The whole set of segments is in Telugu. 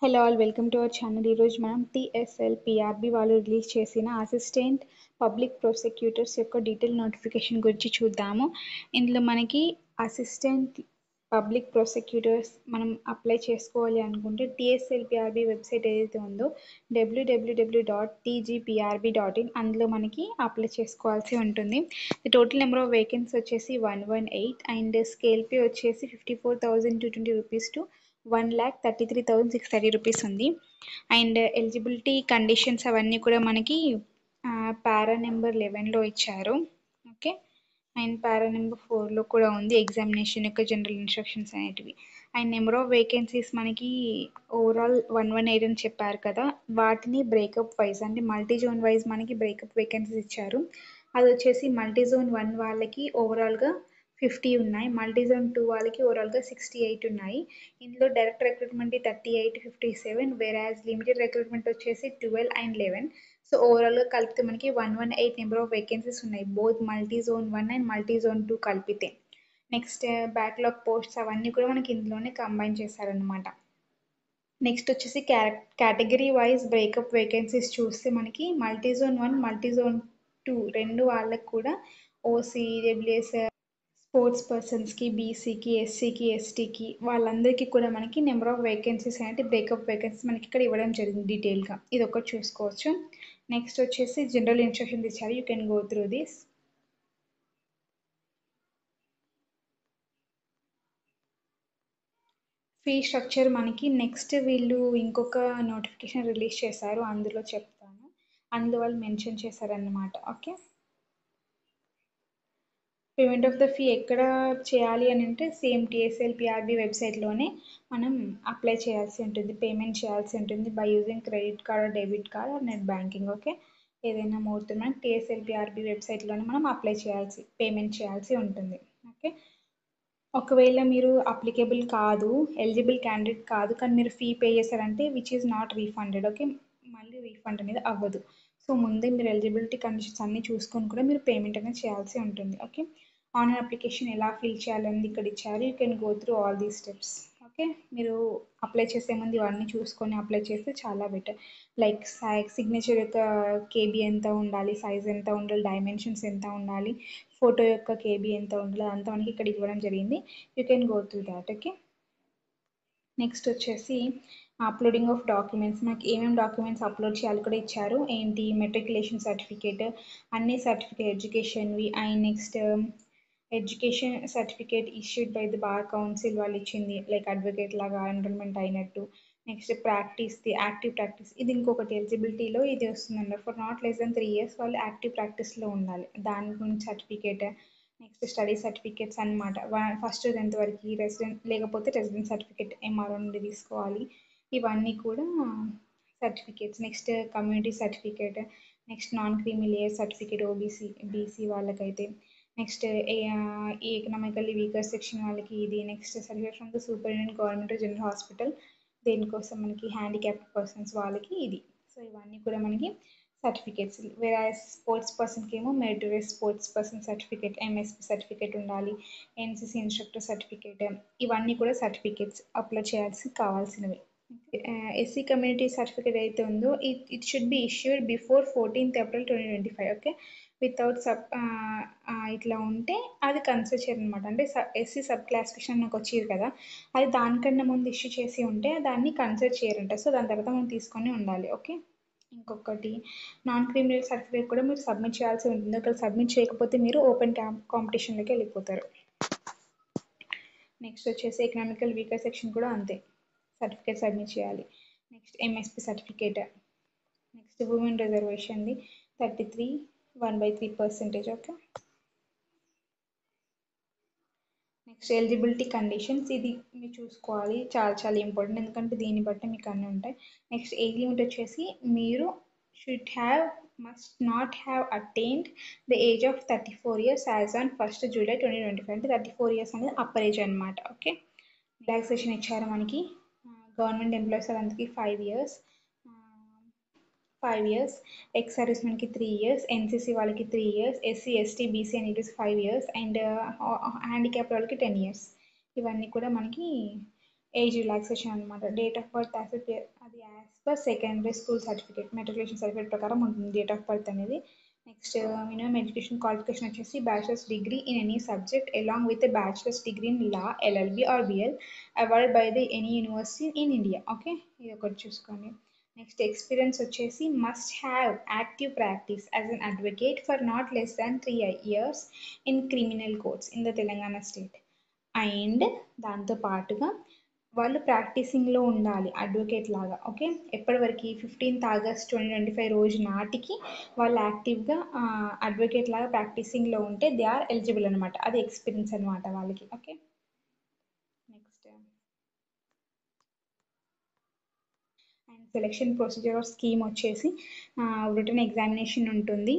Hello all welcome to our channel. ఈరోజు మనం టీఎస్ఎల్ పిఆర్బి వాళ్ళు రిలీజ్ చేసిన అసిస్టెంట్ పబ్లిక్ ప్రాసిక్యూటర్స్ యొక్క డీటెయిల్ నోటిఫికేషన్ గురించి చూద్దాము. ఇందులో మనకి అసిస్టెంట్ పబ్లిక్ ప్రాసిక్యూటర్స్ మనం అప్లై చేసుకోవాలి అనుకుంటే టీఎస్ఎల్ పిఆర్బి వెబ్సైట్ ఏదైతే ఉందో www.tgprb.in అందులో మనకి అప్లై చేసుకోవాల్సి ఉంటుంది. టోటల్ నెంబర్ ఆఫ్ వేకెన్సీ వచ్చేసి 118 అండ్ స్కేల్ పే వచ్చేసి 54,220 రూపీస్ టు 1,33,630 రూపీస్ ఉంది. అండ్ ఎలిజిబిలిటీ కండిషన్స్ అవన్నీ కూడా మనకి పారా నెంబర్ 11లో ఇచ్చారు. ఓకే, అండ్ పారా నెంబర్ 4లో కూడా ఉంది ఎగ్జామినేషన్ యొక్క జనరల్ ఇన్స్ట్రక్షన్స్ అనేటివి. అండ్ నెంబర్ ఆఫ్ వేకెన్సీస్ మనకి ఓవరాల్ 118 అని చెప్పారు కదా, వాటిని బ్రేకప్ వైజ్ అంటే మల్టీ జోన్ వైజ్ మనకి బ్రేకప్ వేకెన్సీస్ ఇచ్చారు. అది వచ్చేసి మల్టీ జోన్ 1 వాళ్ళకి ఓవరాల్గా 50 ఉన్నాయి, మల్టీ జోన్ 2 వాళ్ళకి ఓవరాల్గా 68 ఉన్నాయి. ఇందులో డైరెక్ట్ రిక్రూట్మెంట్ 38, 57, వేరాజ్ లిమిటెడ్ రిక్రూట్మెంట్ వచ్చేసి 12 అండ్ 11. సో ఓవరాల్గా కలిపితే మనకి 118 నెంబర్ ఆఫ్ వేకెన్సీస్ ఉన్నాయి, both multi zone 1 and multi zone 2 కలిపితే. నెక్స్ట్ బ్యాక్లాగ్ పోస్ట్స్ అవన్నీ కూడా మనకి ఇందులోనే కంబైన్ చేశారనమాట. నెక్స్ట్ వచ్చేసి కేటగిరీ వైజ్ బ్రేకప్ వేకెన్సీస్ చూస్తే మనకి మల్టీ జోన్ 1, మల్టీ జోన్ 2 రెండు వాళ్ళకి కూడా ఓసీ, డబ్ల్యూఎస్, స్పోర్ట్స్ పర్సన్స్కి, బీసీకి, ఎస్సీకి, ఎస్టీకి వాళ్ళందరికీ కూడా మనకి నెంబర్ ఆఫ్ వేకెన్సీస్ అంటే బ్రేకప్ వేకెన్సీస్ మనకి ఇక్కడ ఇవ్వడం జరిగింది డీటెయిల్గా. ఇది ఒకటి చూసుకోవచ్చు. నెక్స్ట్ వచ్చేసి జనరల్ ఇన్స్ట్రక్షన్స్ ఇచ్చారు, you can go through this. Fee structure మనకి నెక్స్ట్ వీళ్ళు ఇంకొక నోటిఫికేషన్ రిలీజ్ చేశారు, అందులో చెప్తాను. అందులో వాళ్ళు మెన్షన్ చేశారన్నమాట. Okay, payment of the fee ఎక్కడ చేయాలి అని అంటే సేమ్ టీఎస్ఎల్ పిఆర్బి వెబ్సైట్లోనే మనం అప్లై చేయాల్సి ఉంటుంది, పేమెంట్ చేయాల్సి ఉంటుంది by using credit card, debit card or net banking. Okay, ఏదైనా మోడ్ మనం టీఎస్ఎల్ పిఆర్బి వెబ్సైట్లోనే మనం అప్లై చేయాల్సి, పేమెంట్ చేయాల్సి ఉంటుంది. ఓకే, ఒకవేళ మీరు అప్లికేబుల్ కాదు, ఎలిజిబుల్ క్యాండిడేట్ కాదు, కానీ మీరు ఫీ పే చేశారంటే which is not refunded. Okay, మళ్ళీ రీఫండ్ అనేది అవ్వదు. సో ముందే మీరు ఎలిజిబిలిటీ కండిషన్స్ అన్నీ చూసుకొని కూడా మీరు పేమెంట్ అనేది చేయాల్సి ఉంటుంది. ఓకే, ఆన్లైన్ అప్లికేషన్ ఎలా ఫిల్ చేయాలనేది ఇక్కడ ఇచ్చారు, you can go through all these steps. Okay, మీరు అప్లై చేసే ముందు ఇవన్నీ చూసుకొని అప్లై చేస్తే చాలా బెటర్. లైక్ సిగ్నేచర్ యొక్క కేబీ ఎంత ఉండాలి, సైజ్ ఎంత ఉండాలి, డైమెన్షన్స్ ఎంత ఉండాలి, ఫోటో యొక్క కేబీ ఎంత ఉండాలి, అదంతా మనకి ఇక్కడ ఇవ్వడం జరిగింది, you can go through that. Okay, next వచ్చేసి అప్లోడింగ్ ఆఫ్ డాక్యుమెంట్స్, మనకి ఏమేమి డాక్యుమెంట్స్ అప్లోడ్ చేయాలి కూడా ఇచ్చారు. ఏంటి, మెట్రికులేషన్ సర్టిఫికేట్, అన్ని సర్టిఫికేట్ ఎడ్యుకేషన్వి, and next education certificate issued by the bar council వాళ్ళు ఇచ్చింది, లైక్ అడ్వకేట్ లాగా ఎన్రోల్మెంట్ అయినట్టు. నెక్స్ట్ ప్రాక్టీస్ది, యాక్టివ్ ప్రాక్టీస్, ఇది ఇంకొకటి ఎలిజిబిలిటీలో ఇది వస్తుందండి, for not less than 3 years వాళ్ళు యాక్టివ్ ప్రాక్టీస్లో ఉండాలి, దాని గురించి సర్టిఫికేట్. నెక్స్ట్ స్టడీ సర్టిఫికేట్స్ అనమాట, ఫస్ట్ 10th వరకు రెసిడెంట్ లేకపోతే రెసిడెంట్ సర్టిఫికేట్ ఎంఆర్ఓ నుండి తీసుకోవాలి, ఇవన్నీ కూడా certificates. Next community certificate, next non creamy layer certificate OBC, BC వాళ్ళకైతే. నెక్స్ట్ ఎకనామికల్లీ వీకర్ సెక్షన్ వాళ్ళకి ఇది. Next certificate from the superintendent government general hospital, దేనికోసం మనకి హ్యాండిక్యాప్డ్ పర్సన్స్ వాళ్ళకి ఇది. సో ఇవన్నీ కూడా మనకి సర్టిఫికేట్స్. వేరే స్పోర్ట్స్ పర్సన్కి ఏమో meritorious sports person certificate, MSP certificate ఉండాలి, ఎన్సిసి ఇన్స్ట్రక్టర్ సర్టిఫికేట్, ఇవన్నీ కూడా సర్టిఫికేట్స్ అప్లోడ్ చేయాల్సి కావాల్సినవి. ఎస్సీ కమ్యూనిటీ సర్టిఫికేట్ అయితే ఉందో it should be issued before 14th April 2025. Okay, without ఇట్లా ఉంటే అది కన్సిడర్ చేయరు అనమాట. అంటే ఎస్సీ సబ్ క్లాసిఫికేషన్ నాకు వచ్చేది కదా, అది దానికన్నా ముందు ఇష్యూ చేసి ఉంటే దాన్ని కన్సిడర్ చేయరంట. సో దాని తర్వాత మనం తీసుకొని ఉండాలి. ఓకే, ఇంకొకటి నాన్ క్రిమినల్ సర్టిఫికేట్ కూడా మీరు సబ్మిట్ చేయాల్సి ఉంటుంది, అక్కడ సబ్మిట్ చేయకపోతే మీరు ఓపెన్ కాంపిటీషన్లోకి వెళ్ళిపోతారు. నెక్స్ట్ వచ్చేసి ఎకనామికల్ వీకర్ సెక్షన్ కూడా అంతే, సర్టిఫికేట్ సబ్మిట్ చేయాలి. Next MSP certificate. Next women రిజర్వేషన్ది 33 1/3%. ఓకే, నెక్స్ట్ ఎలిజిబిలిటీ కండిషన్స్, ఇది మీరు చూసుకోవాలి, చాలా చాలా ఇంపార్టెంట్, ఎందుకంటే దీన్ని బట్టి మీకు అన్నీ ఉంటాయి. నెక్స్ట్ ఏజ్ లిమిట్ వచ్చేసి మీరు must not have attained the age of 34 years as on 1st July 2025. అంటే 34 years అనేది అప్పర్ ఏజ్ అనమాట. ఓకే, రిలాక్సేషన్ ఇచ్చారు మనకి, గవర్నమెంట్ ఎంప్లాయీస్ వాళ్ళందరికీ 5 years, 5 years, ఎక్స్ సర్వీస్ మనకి 3 years, ఎన్సీసీ వాళ్ళకి 3 years, ఎస్సీ ఎస్టీ బీసీ అని it is 5 years, and handicap వాళ్ళకి 10 years. ఇవన్నీ కూడా మనకి ఏజ్ రిలాక్సేషన్ అనమాట. డేట్ ఆఫ్ బర్త్ అది as per secondary school certificate matriculation certificate ప్రకారం ఉంటుంది డేట్ ఆఫ్ బర్త్ అనేది. నెక్స్ట్ మినిమం ఎడ్యుకేషన్ క్వాలిఫికేషన్ వచ్చేసి bachelors degree in any subject along with bachelors degree in law, LLB or BL award by the any university in India. Okay, ఇది ఒకటి చూసుకోండి. నెక్స్ట్ ఎక్స్పీరియన్స్ వచ్చేసి must have active practice as an advocate for not less than 3 years in criminal courts in the Telangana state. And దాంతో పాటుగా వాళ్ళు ప్రాక్టీసింగ్లో ఉండాలి అడ్వకేట్ లాగా. ఓకే, ఎప్పటివరకు 15th August 2025 రోజు నాటికి వాళ్ళు యాక్టివ్గా అడ్వకేట్ లాగా ప్రాక్టీసింగ్లో ఉంటే దే ఆర్ ఎలిజిబుల్ అనమాట. అది ఎక్స్పీరియన్స్ అనమాట వాళ్ళకి. Okay, next and selection procedure or scheme వచ్చేసి రిటర్న్ ఎగ్జామినేషన్ ఉంటుంది.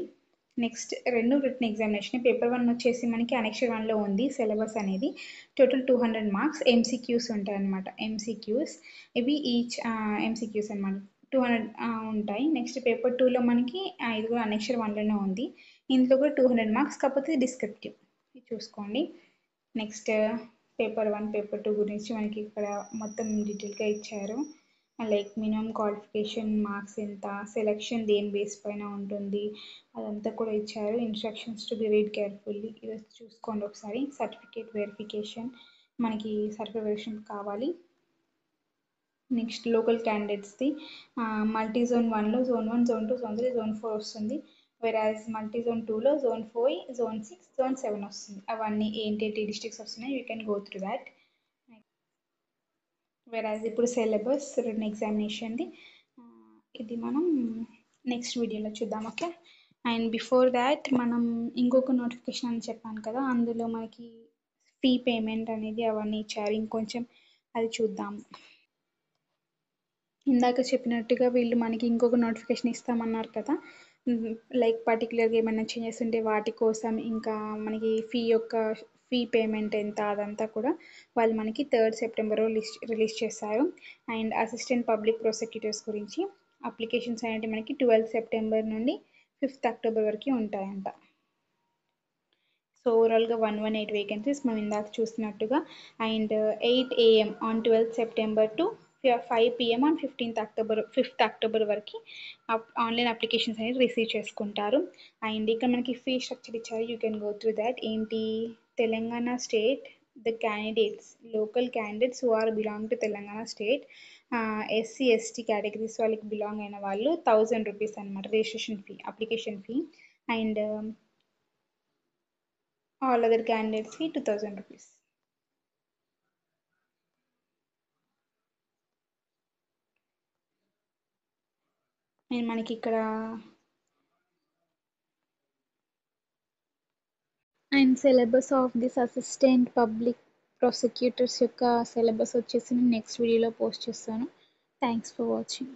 నెక్స్ట్ రెండు రిటర్న్ ఎగ్జామినేషన్. పేపర్ 1 వచ్చేసి మనకి అనెక్షన్ 1లో ఉంది సిలబస్ అనేది. టోటల్ 200 మార్క్స్ ఎంసీక్యూస్ ఉంటాయి అనమాట. ఎంసీక్యూస్ ఇవి ఈచ్ ఎంసీక్యూస్ అనమాట 200 ఉంటాయి. నెక్స్ట్ పేపర్ 2లో మనకి ఇది కూడా అనెక్షన్ 1లోనే ఉంది. ఇందులో కూడా 200 మార్క్స్, కాకపోతే డిస్క్రిప్టివ్ ఇది చూసుకోండి. నెక్స్ట్ పేపర్ 1 పేపర్ 2 గురించి మనకి ఇక్కడ మొత్తం డీటెయిల్గా ఇచ్చారు. లైక్ మినిమం క్వాలిఫికేషన్ మార్క్స్ ఎంత, సెలెక్షన్ దేని బేస్ పైన ఉంటుంది, అదంతా కూడా ఇచ్చారు. Instructions to be read carefully ఇది చూసుకోండి ఒకసారి. సర్టిఫికేట్ వెరిఫికేషన్, మనకి సర్టిఫికేట్ వెరిఫికేషన్ కావాలి. నెక్స్ట్ లోకల్ క్యాండిడేట్స్ది మల్టీ జోన్ 1లో జోన్ 1, జోన్ 2, జోన్ 3, జోన్ 4 వస్తుంది. వెరాజ్ మల్టీ జోన్ 2లో జోన్ 4, జోన్ 6, జోన్ 7 వస్తుంది. అవన్నీ ఏంటి డిస్ట్రిక్ట్స్ వస్తున్నాయి, you can go through that. Whereas ఇప్పుడు సిలబస్ రిటర్న్ ఎగ్జామినేషన్ది ఇది మనం నెక్స్ట్ వీడియోలో చూద్దాం. ఓకే, అండ్ బిఫోర్ దాట్ మనం ఇంకొక నోటిఫికేషన్ అని చెప్పాను కదా, అందులో మనకి ఫీ పేమెంట్ అనేది అవన్నీ ఇచ్చారు. ఇంకొంచెం అది చూద్దాం. ఇందాక చెప్పినట్టుగా వీళ్ళు మనకి ఇంకొక నోటిఫికేషన్ ఇస్తామన్నారు కదా, లైక్ పర్టికులర్గా ఏమైనా చేంజెస్ ఉంటే వాటి కోసం, ఇంకా మనకి ఫీ పేమెంట్ ఎంత అదంతా కూడా వాళ్ళు మనకి 3rd September రిలీజ్ చేశారు. అండ్ అసిస్టెంట్ పబ్లిక్ ప్రాసిక్యూటర్స్ గురించి అప్లికేషన్స్ అనేవి మనకి 12th September నుండి 5th October వరకు ఉంటాయంట. సో ఓవరాల్గా 118 వేకెన్సీస్ మనం ఇందాక చూసినట్టుగా. And 8 AM on 12th September to 5 PM on 5th October వరకు ఆన్లైన్ అప్లికేషన్స్ అనేది రిసీవ్ చేసుకుంటారు. అండ్ ఇక్కడ మనకి ఫీ స్ట్రక్చర్ ఇచ్చారు, you can go through that. ఏంటి, Telangana state the candidates, local candidates who are belong to Telangana state, SC ST categories వాళ్ళకి బిలాంగ్ అయిన వాళ్ళు 1000 రూపీస్ అనమాట registration fee, application fee. And all other క్యాండిడేట్స్కి 2000 రూపీస్. అండ్ మనకి ఇక్కడ and syllabus of this assistant public prosecutors యొక్క సిలబస్ వచ్చేసి నేను నెక్స్ట్ వీడియోలో పోస్ట్ చేస్తాను. Thanks for watching.